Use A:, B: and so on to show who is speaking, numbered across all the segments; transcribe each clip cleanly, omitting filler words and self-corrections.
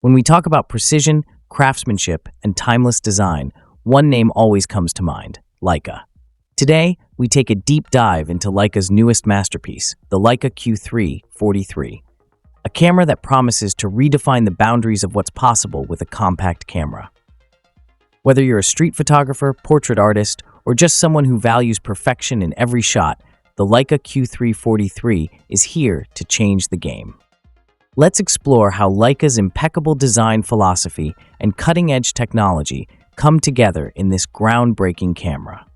A: When we talk about precision, craftsmanship, and timeless design, one name always comes to mind: Leica. Today, we take a deep dive into Leica's newest masterpiece, the Leica Q3 43, a camera that promises to redefine the boundaries of what's possible with a compact camera. Whether you're a street photographer, portrait artist, or just someone who values perfection in every shot, the Leica Q3 43 is here to change the game. Let's explore how Leica's impeccable design philosophy and cutting-edge technology come together in this groundbreaking camera.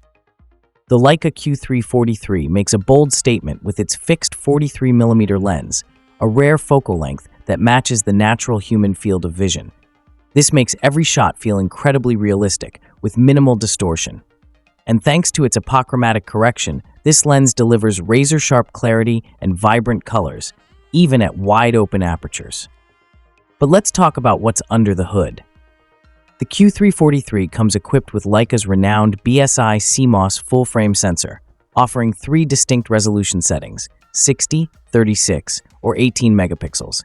A: The Leica Q3 43 makes a bold statement with its fixed 43mm lens, a rare focal length that matches the natural human field of vision. This makes every shot feel incredibly realistic, with minimal distortion. And thanks to its apochromatic correction, this lens delivers razor-sharp clarity and vibrant colors, even at wide-open apertures. But let's talk about what's under the hood. The Q3 43 comes equipped with Leica's renowned BSI CMOS full-frame sensor, offering 3 distinct resolution settings: 60, 36, or 18 megapixels.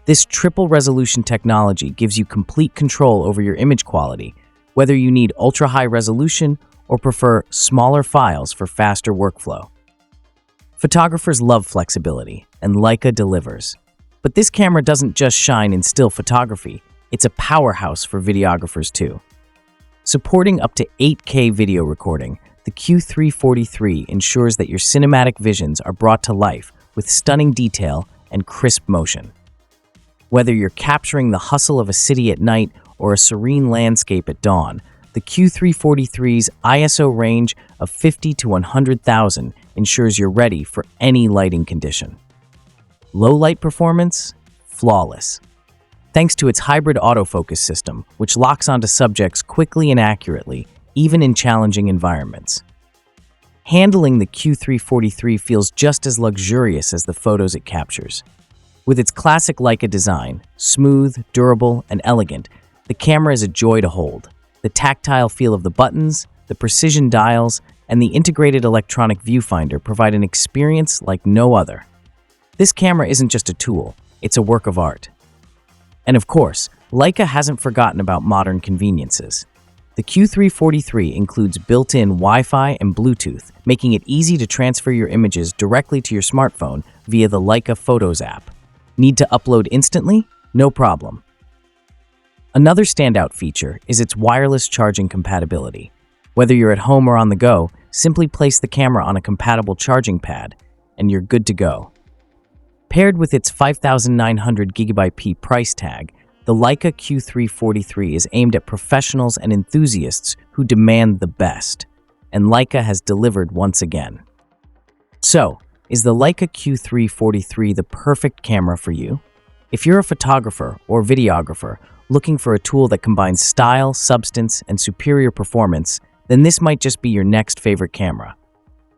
A: This triple-resolution technology gives you complete control over your image quality, whether you need ultra-high resolution or prefer smaller files for faster workflow. Photographers love flexibility, and Leica delivers. But this camera doesn't just shine in still photography, it's a powerhouse for videographers too. Supporting up to 8K video recording, the Q3 43 ensures that your cinematic visions are brought to life with stunning detail and crisp motion. Whether you're capturing the hustle of a city at night or a serene landscape at dawn, the Q3 43's ISO range of 50 to 100,000 ensures you're ready for any lighting condition. Low light performance? Flawless. Thanks to its hybrid autofocus system, which locks onto subjects quickly and accurately, even in challenging environments. Handling the Q3 43 feels just as luxurious as the photos it captures. With its classic Leica design, smooth, durable, and elegant, the camera is a joy to hold. The tactile feel of the buttons, the precision dials, and the integrated electronic viewfinder provide an experience like no other. This camera isn't just a tool, it's a work of art. And of course, Leica hasn't forgotten about modern conveniences. The Q3 43 includes built-in Wi-Fi and Bluetooth, making it easy to transfer your images directly to your smartphone via the Leica Photos app. Need to upload instantly? No problem. Another standout feature is its wireless charging compatibility. Whether you're at home or on the go, simply place the camera on a compatible charging pad, and you're good to go. Paired with its 5,900 GB price tag, the Leica Q3 43 is aimed at professionals and enthusiasts who demand the best, and Leica has delivered once again. So, is the Leica Q3 43 the perfect camera for you? If you're a photographer or videographer looking for a tool that combines style, substance, and superior performance, then this might just be your next favorite camera.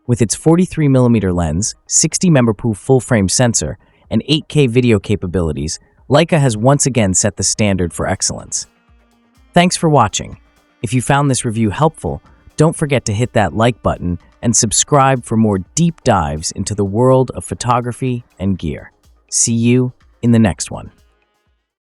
A: With its 43mm lens, 60 memberpool full-frame sensor, and 8K video capabilities, Leica has once again set the standard for excellence. Thanks for watching. If you found this review helpful, don't forget to hit that like button and subscribe for more deep dives into the world of photography and gear. See you in the next one.